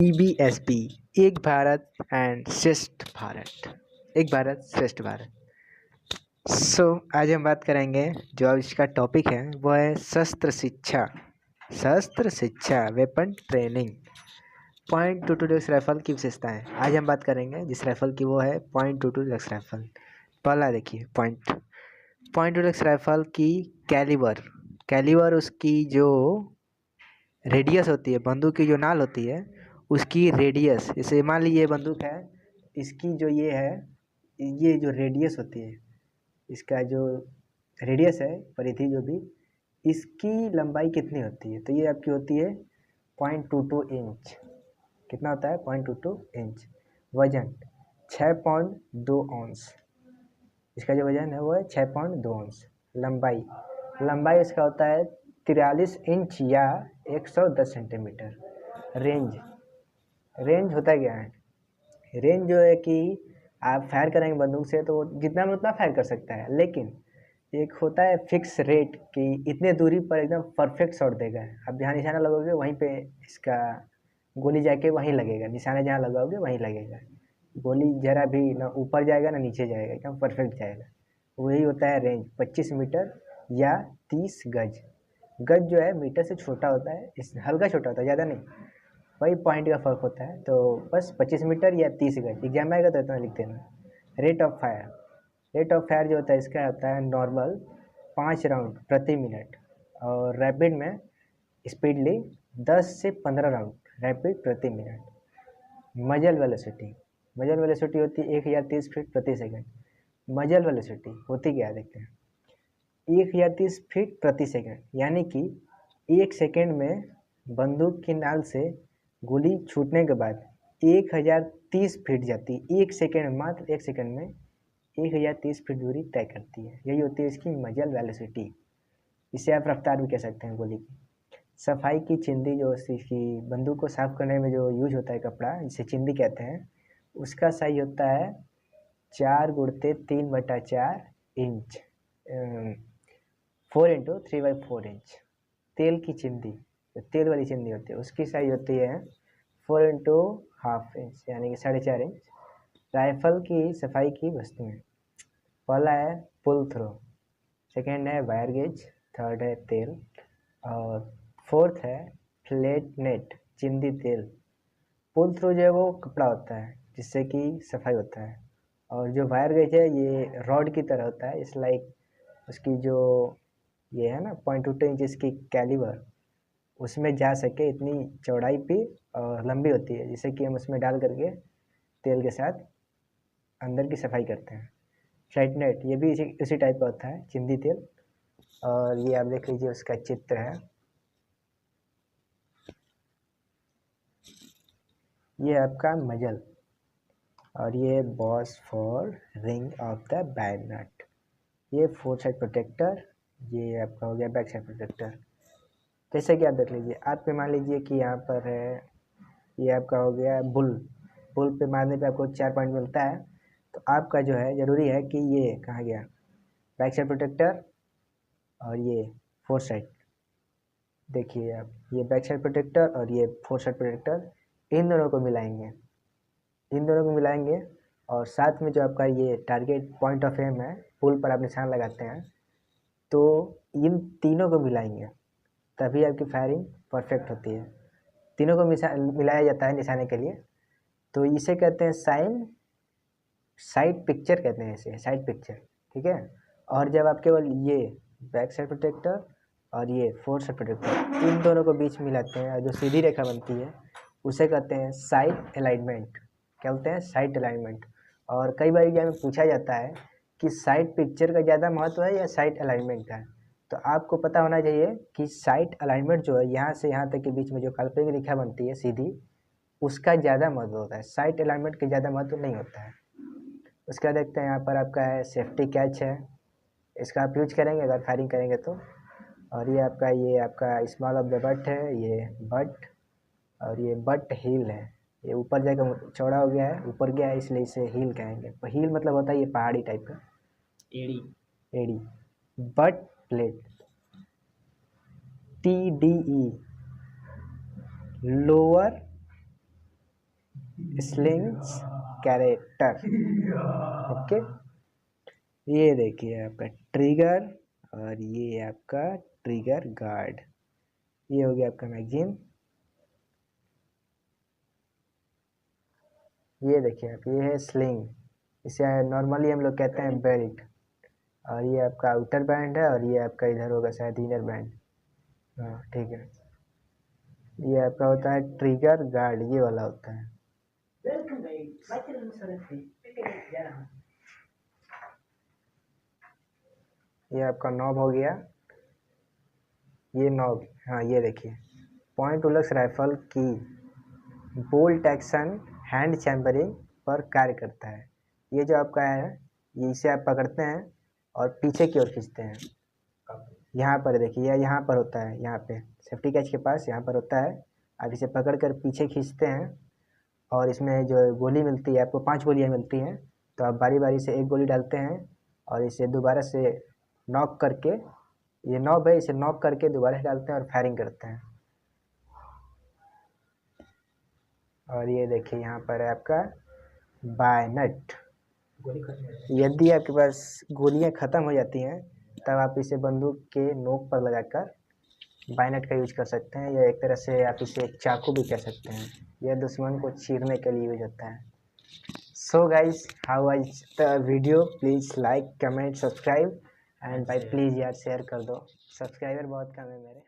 ईबीएसपी, एक भारत एंड श्रेष्ठ भारत, एक भारत श्रेष्ठ भारत। आज हम बात करेंगे, जो अब इसका टॉपिक है वो है शस्त्र शिक्षा। शस्त्र शिक्षा, वेपन ट्रेनिंग। .22 डिलक्स राइफल की विशेषताएं आज हम बात करेंगे। जिस राइफल की वो है .22 डिलक्स राइफल। पहला देखिए .22 डिलक्स राइफल की कैलिबर उसकी जो रेडियस होती है, बंदूक की जो नाल होती है उसकी रेडियस। जैसे मान लीजिए बंदूक है, इसकी जो ये है, ये जो रेडियस होती है, इसका जो रेडियस है, परिधि जो भी, इसकी लंबाई कितनी होती है, तो ये आपकी होती है 0.22 इंच। कितना होता है? 0.22 इंच। वजन 6.2 औंस। इसका जो वजन है वो है 6.2 औंस। लंबाई इसका होता है 43 इंच या 110 सेंटीमीटर। रेंज होता क्या है? रेंज जो है कि आप फायर करेंगे बंदूक से तो जितना में उतना फायर कर सकता है, लेकिन एक होता है फिक्स रेट कि इतने दूरी पर एकदम परफेक्ट शॉट देगा। आप जहाँ निशाना लगाओगे वहीं पे इसका गोली जाके वहीं लगेगा, निशाना जहाँ लगाओगे वहीं लगेगा। गोली जरा भी ना ऊपर जाएगा ना नीचे जाएगा, एकदम परफेक्ट जाएगा। वही होता है रेंज। 25 मीटर या 30 गज। गज जो है मीटर से छोटा होता है, इस हल्का छोटा होता है, ज़्यादा नहीं। वही पॉइंट का फ़र्क होता है। तो बस 25 मीटर या 30 गज। एग्जाम आएगा तो इतना लिख देना। रेट ऑफ फायर जो होता है इसका होता है नॉर्मल 5 राउंड प्रति मिनट, और रैपिड में स्पीडली 10 से 15 राउंड रैपिड प्रति मिनट। मजल वेलोसिटी होती है 1030 फीट प्रति सेकंड। मजल वेलोसिटी होती क्या है देखते हैं। 1030 फीट प्रति सेकंड, यानी कि 1 सेकंड में बंदूक की नाल से गोली छूटने के बाद 1030 फीट जाती है। 1 सेकंड, मात्र 1 सेकंड में 1030 फीट दूरी तय करती है। यही होती है इसकी मजल वेलोसिटी। इसे आप रफ्तार भी कह सकते हैं गोली की। सफाई की चिंदी, जो इसकी बंदूक को साफ करने में जो यूज होता है कपड़ा, जिसे चिंदी कहते हैं, उसका साइज होता है 4x3/4 इंच, 4x3/4 इंच। तेल की चिंदी, जो तेल वाली चिंदी होती है, उसकी साइज होती है 4x½ इंच, यानी कि 4.5 इंच। राइफल की सफाई की वस्तुएं, पहला है पुल थ्रो, सेकेंड है वायर गेज, थर्ड है तेल, और फोर्थ है फ्लैट नेट, चिंदी तेल। पुल थ्रो जो है वो कपड़ा होता है जिससे कि सफाई होता है, और जो वायर गेज है ये रॉड की तरह होता है। इस लाइक उसकी जो ये है ना 0.22 इंच की कैलिबर, उसमें जा सके इतनी चौड़ाई पे और लंबी होती है, जिससे कि हम उसमें डाल करके तेल के साथ अंदर की सफाई करते हैं। फ्लैट नेट ये भी इसी टाइप का होता है, चिंदी तेल। और ये आप देख लीजिए उसका चित्र है, ये आपका मजल, और ये boss for ring of the Bennet. ये 4 साइड प्रोटेक्टर, ये आपका हो गया बैक साइड प्रोटेक्टर। जैसे कि आप देख लीजिए, आप पे मान लीजिए कि यहाँ पर है, ये आपका हो गया बुल पे मारने पे आपको 4 पॉइंट मिलता है। तो आपका जो है ज़रूरी है कि ये कहाँ गया, बैक साइड प्रोटेक्टर और ये 4 साइड। देखिए आप, ये बैक साइड प्रोटेक्टर और ये 4 साइड प्रोटेक्टर, इन दोनों को मिलाएंगे और साथ में जो आपका ये टारगेट पॉइंट ऑफ एम है, पुल पर आप निशान लगाते हैं, तो इन तीनों को मिलाएंगे, तभी आपकी फायरिंग परफेक्ट होती है। तीनों को मिलाया जाता है निशाने के लिए, तो इसे कहते हैं साइड पिक्चर कहते हैं, इसे साइड पिक्चर, ठीक है। और जब आप केवल ये बैक साइड प्रोटेक्टर और ये 4 साइड प्रोटेक्टर, इन दोनों को बीच मिलाते हैं और जो सीधी रेखा बनती है उसे कहते हैं साइड अलाइनमेंट। क्या बोलते हैं? Side alignment. और कई बार एग्जाम में पूछा जाता है कि साइड पिक्चर का ज़्यादा महत्व है या साइड अलाइनमेंट का। तो आपको पता होना चाहिए कि साइड अलाइनमेंट जो है, यहाँ से यहाँ तक के बीच में जो काल्पनिक रेखा बनती है सीधी, उसका ज़्यादा महत्व होता है। साइड अलाइनमेंट का ज़्यादा महत्व नहीं होता है। उसका देखते हैं, यहाँ पर आपका है सेफ्टी कैच है, इसका आप यूज करेंगे अगर फायरिंग करेंगे तो। और ये आपका स्मॉल ऑफ द बट है, ये बट, और ये बट हील है, ये ऊपर जाकर चौड़ा हो गया है, ऊपर गया है, इसलिए इसे हील कहेंगे। तो हील मतलब होता है ये पहाड़ी टाइप का, एड़ी। But plate, TDE, lower slings character. Okay, ये देखिए आपका ट्रिगर और ये आपका ट्रिगर गार्ड। ये हो गया आपका मैगजीन। ये देखिए आप, ये है स्लिंग, इसे नॉर्मली हम लोग कहते हैं बेल्ट। और ये आपका आउटर बैंड है और ये आपका इधर होगा शायद इनर बैंड। हाँ ठीक है। ये आपका होता है ट्रिगर गार्ड, ये वाला होता है। ये आपका नॉब हो गया, ये नॉब। हाँ ये देखिए, पॉइंट उलक्स राइफल की बोल्ट एक्शन हैंड चैम्बरिंग पर कार्य करता है। ये जो आपका है, ये इसे आप पकड़ते हैं और पीछे की ओर खींचते हैं। यहाँ पर देखिए, यह यहाँ पर होता है, यहाँ पे सेफ्टी कैच के पास यहाँ पर होता है। आप इसे पकड़ कर पीछे खींचते हैं और इसमें जो गोली मिलती है, आपको 5 गोलियाँ मिलती हैं। तो आप बारी बारी से एक गोली डालते हैं और इसे दोबारा से नॉक करके, ये नॉब है, इसे नॉक करके दोबारा से डालते हैं और फायरिंग करते हैं। और ये देखिए यहाँ पर है आपका बायनट। यदि आपके पास गोलियां ख़त्म हो जाती हैं तब आप इसे बंदूक के नोक पर लगाकर बायनट का यूज कर सकते हैं, या एक तरह से आप इसे चाकू भी कह सकते हैं। यह दुश्मन को चीरने के लिए यूज होता है। So guys, how was the video? Please like, comment, subscribe and भाई प्लीज़ यार शेयर कर दो, सब्सक्राइबर बहुत कम है मेरे।